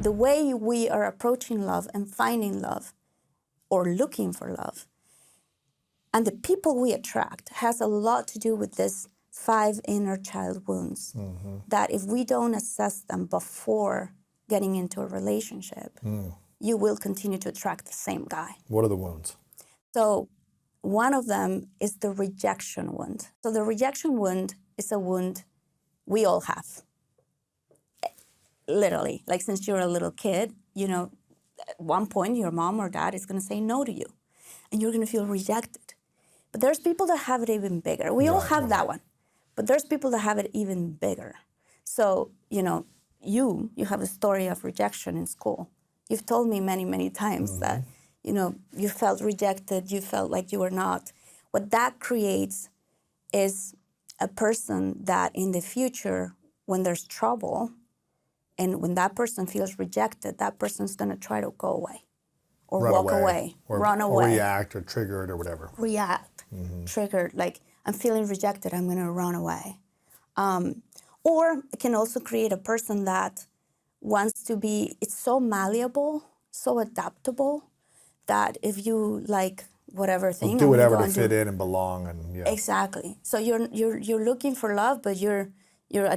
the way we are approaching love and finding love or looking for love and the people we attract has a lot to do with this 5 inner child wounds. That if we don't assess them before getting into a relationship, you will continue to attract the same guy. What are the wounds? So one of them is the rejection wound. So the rejection wound is a wound we all have. Literally, like since you're a little kid, you know, at one point your mom or dad is going to say no to you and you're going to feel rejected. But there's people that have it even bigger. We all have that one, but there's people that have it even bigger. So, you know, you have a story of rejection in school. You've told me many, many times that, you know, you felt rejected, you felt like you were not. What that creates is a person that in the future, when there's trouble, and when that person feels rejected, that person's going to try to go away or walk away, run away. Or react or trigger it or whatever. React, triggered, like I'm feeling rejected, I'm going to run away. Or it can also create a person that wants to be, it's so malleable, so adaptable, that if you like whatever thing, do whatever to fit in and belong, and exactly. So you're looking for love, but you're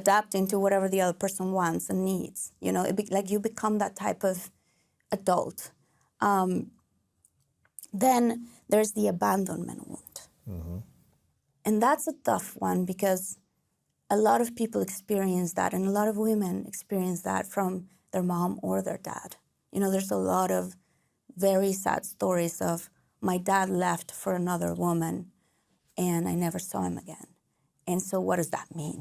adapting to whatever the other person wants and needs. You know, like you become that type of adult. Then there's the abandonment wound, and that's a tough one because a lot of people experience that, and a lot of women experience that from their mom or their dad. You know, there's a lot of very sad stories of my dad left for another woman and I never saw him again. And so what does that mean?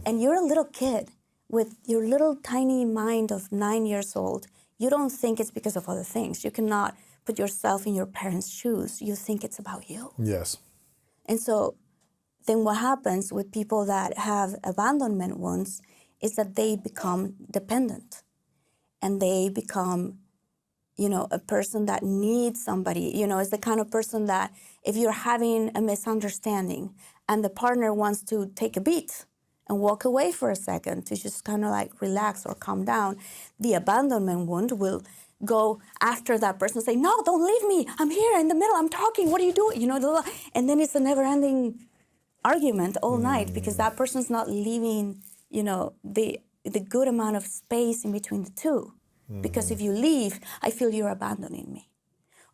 And you're a little kid with your little tiny mind of 9 years old. You don't think it's because of other things. You cannot put yourself in your parents' shoes. You think it's about you. Yes. And so then what happens with people that have abandonment wounds is that they become dependent. And they become, you know, a person that needs somebody, you know, is the kind of person that if you're having a misunderstanding and the partner wants to take a beat and walk away for a second to just kind of like relax or calm down, the abandonment wound will go after that person and say, no, don't leave me. I'm here in the middle. I'm talking. What are you doing? You know, and then it's a never-ending argument all night because that person's not leaving, you know, the good amount of space in between the two. Because if you leave, I feel you're abandoning me.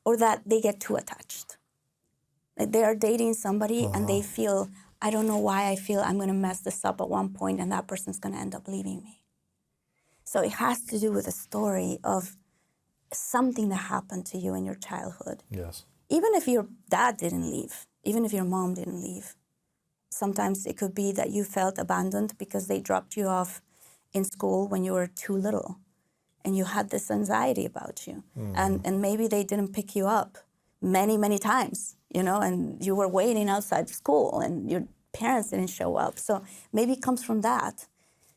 Or that they get too attached. Like they are dating somebody and they feel, I don't know why I feel I'm going to mess this up at one point and that person's going to end up leaving me. So it has to do with a story of something that happened to you in your childhood. Yes. Even if your dad didn't leave, even if your mom didn't leave, sometimes it could be that you felt abandoned because they dropped you off in school when you were too little. And you had this anxiety about you. And maybe they didn't pick you up many, many times, you know, and you were waiting outside school and your parents didn't show up. So maybe it comes from that.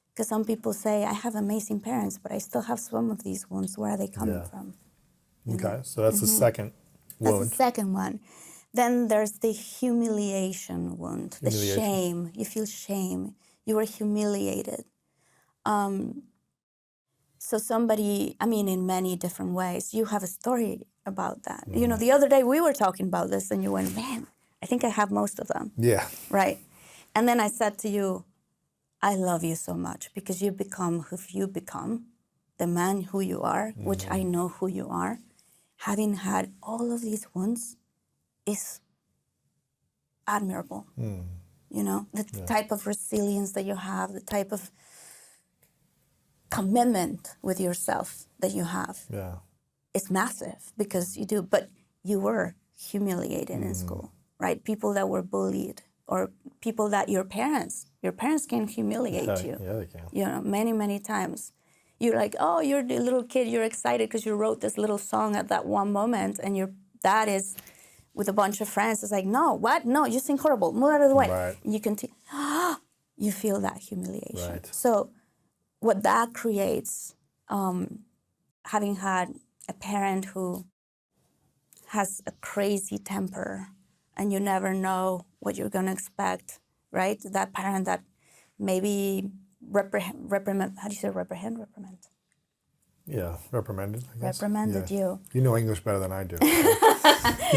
Because some people say, I have amazing parents, but I still have some of these wounds. Where are they coming from? Okay, so that's the second wound. That's the second one. Then there's the humiliation wound, the shame. You feel shame. You were humiliated. So somebody, I mean, in many different ways, you have a story about that. You know, the other day we were talking about this and you went, man, I think I have most of them. Yeah. Right. And then I said to you, I love you so much because you become who you become, the man who you are, which I know who you are. Having had all of these wounds is admirable. You know, the type of resilience that you have, the type of commitment with yourself that you have. Yeah. It's massive because you do, but you were humiliated in school, right? People that were bullied or people that your parents can humiliate you. Yeah, they can. You know, many, many times. You're like, oh, you're the little kid, you're excited because you wrote this little song at that one moment and your dad is with a bunch of friends. It's like, no, what? No, you sing horrible. Move out of the way. Right. And you continue. You feel that humiliation. Right. So what that creates, having had a parent who has a crazy temper and you never know what you're going to expect, right? That parent that maybe reprimand, how do you say reprimand? Yeah, reprimanded, I guess. reprimanded you. You know English better than I do.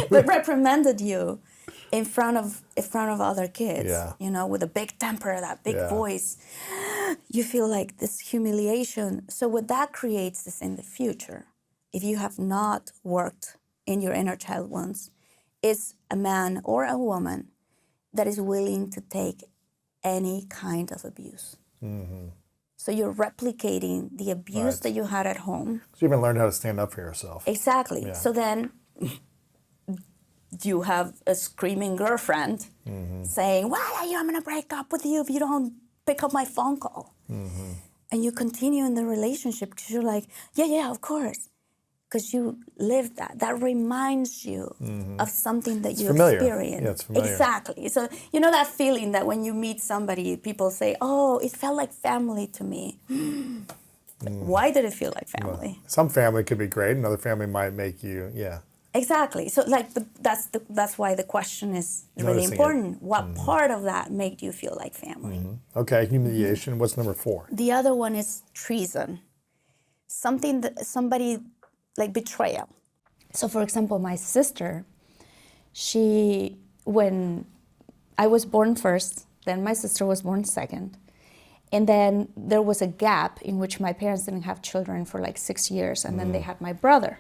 But reprimanded you in front of other kids, Yeah. you know, with a big temper, that big Yeah. voice. You feel like this humiliation. So what that creates is in the future, if you have not worked in your inner child wounds, is a man or a woman that is willing to take any kind of abuse. So you're replicating the abuse Right. that you had at home. So you even learned how to stand up for yourself. Exactly. Yeah. So then you have a screaming girlfriend saying, well, I'm going to break up with you if you don't pick up my phone call. And you continue in the relationship because you're like, yeah, of course. Because you lived that. That reminds you of something that It's you familiar. experienced. Yeah, it's familiar. Exactly. So you know that feeling that when you meet somebody, people say, oh, it felt like family to me. Why did it feel like family? Well, some family could be great, another family might make you, Exactly. So like that's why the question is really Noticing it. important. What part of that made you feel like family? Okay, humiliation. What's number 4? The other one is treason. Somebody like betrayal. So for example, my sister, when I was born first, then my sister was born second. And then there was a gap in which my parents didn't have children for like 6 years, and then they had my brother.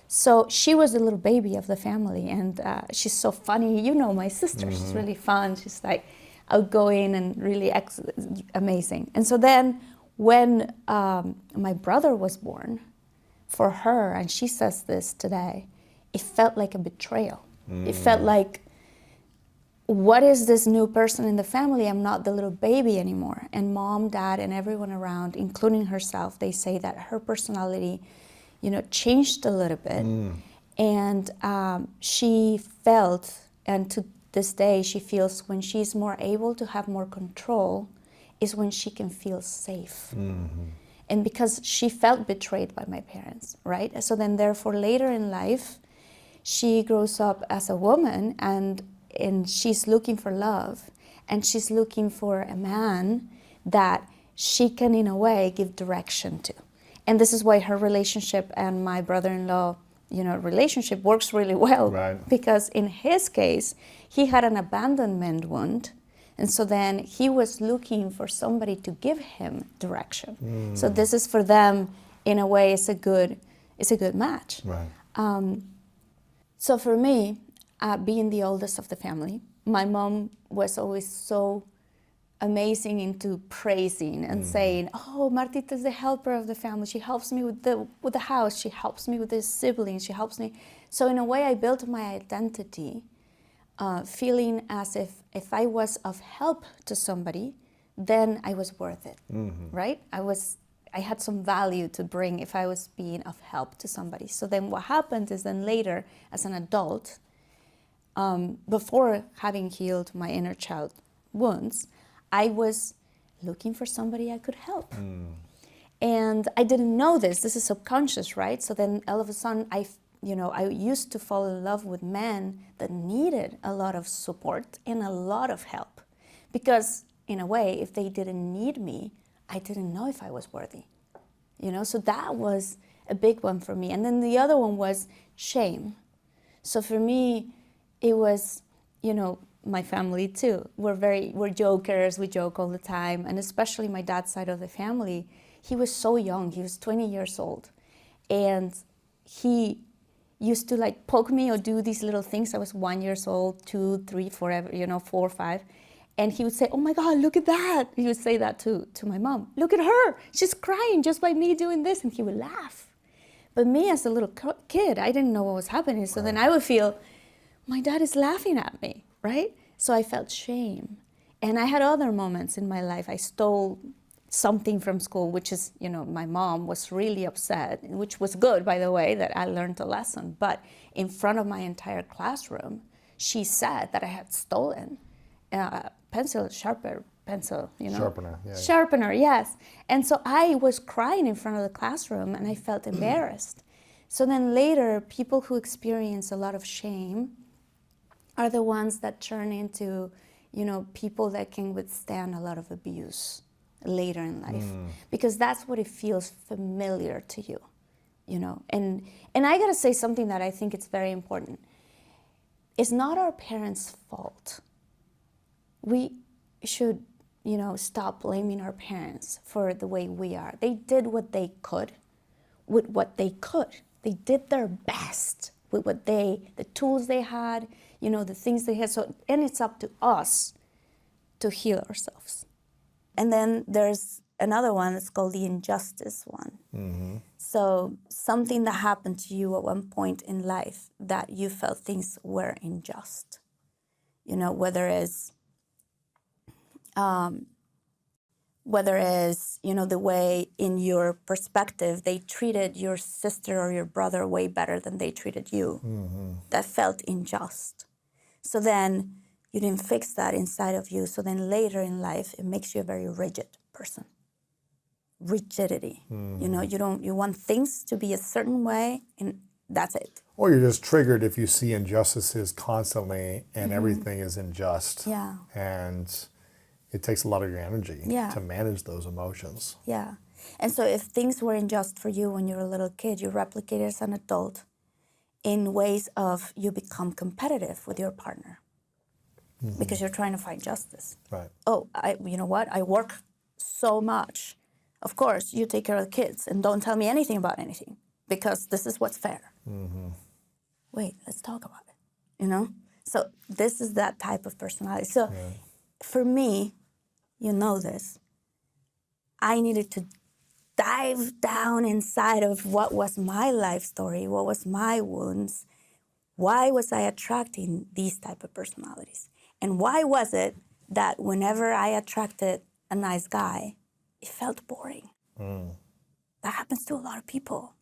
So she was the little baby of the family, and she's so funny. You know my sister, she's really fun. She's like outgoing and really amazing. And so then when my brother was born, for her, and she says this today, it felt like a betrayal. It felt like, what is this new person in the family? I'm not the little baby anymore. And mom, dad, and everyone around, including herself, they say that her personality, changed a little bit. And she felt, and to this day, she feels when she's more able to have more control is when she can feel safe. And because she felt betrayed by my parents, right? So then therefore later in life, she grows up as a woman and she's looking for love, and she's looking for a man that she can in a way give direction to. And this is why her relationship and my brother-in-law, relationship works really well. Right. Because in his case, he had an abandonment wound. And so then he was looking for somebody to give him direction. So this is for them, in a way, it's a good match. Right. So for me, being the oldest of the family, my mom was always so amazing into praising and saying, oh, Martita's the helper of the family. She helps me with the house. She helps me with the siblings. She helps me. So in a way, I built my identity feeling as if I was of help to somebody, then I was worth it, right? I had some value to bring if I was being of help to somebody. So then what happened is then later, as an adult, before having healed my inner child wounds, I was looking for somebody I could help. And I didn't know this. This is subconscious, right? So then all of a sudden, I used to fall in love with men that needed a lot of support and a lot of help. Because in a way, if they didn't need me, I didn't know if I was worthy. So that was a big one for me. And then the other one was shame. So for me, it was, my family too. We're jokers, we joke all the time. And especially my dad's side of the family, he was so young, he was 20 years old. And he used to poke me or do these little things. I was 1 year old, 2, 3, 4, 4, 5. And he would say, oh my God, look at that. He would say that to my mom. Look at her, she's crying just by me doing this. And he would laugh. But me as a little kid, I didn't know what was happening. So then I would feel, my dad is laughing at me, right? So I felt shame. And I had other moments in my life. I stole something from school, which is, my mom was really upset, which was good, by the way, that I learned a lesson. But in front of my entire classroom, she said that I had stolen sharpener, Yeah. Sharpener, yes. And so I was crying in front of the classroom, and I felt embarrassed. So then later, people who experience a lot of shame are the ones that turn into, people that can withstand a lot of abuse later in life, because that's what it feels familiar to you. you know. And I gotta say something that I think it's very important. It's not our parents' fault. We should, you know, stop blaming our parents for the way we are. They did what they could with what they could. They did their best with what the tools they had, you know, the things they had. So, and it's up to us to heal ourselves. And then there's another one that's called the injustice one. Mm-hmm. So something that happened to you at one point in life that you felt things were unjust. You know, whether it's, you know, the way in your perspective they treated your sister or your brother way better than they treated you. Mm-hmm. That felt unjust. So then you didn't fix that inside of you. So then later in life, it makes you a very rigid person. Rigidity. Mm-hmm. You know, you want things to be a certain way, and that's it. Or you're just triggered if you see injustices constantly and everything is unjust. Yeah. And it takes a lot of your energy to manage those emotions. Yeah. And so if things were unjust for you when you were a little kid, you replicate it as an adult in ways of you become competitive with your partner because you're trying to find justice. Right. Oh, you know what? I work so much. Of course, you take care of the kids and don't tell me anything about anything because this is what's fair. Mm-hmm. Wait, let's talk about it, you know? So this is that type of personality. So for me, you know this, I needed to dive down inside of what was my life story, what was my wounds, why was I attracting these type of personalities? And why was it that whenever I attracted a nice guy, it felt boring? That happens to a lot of people.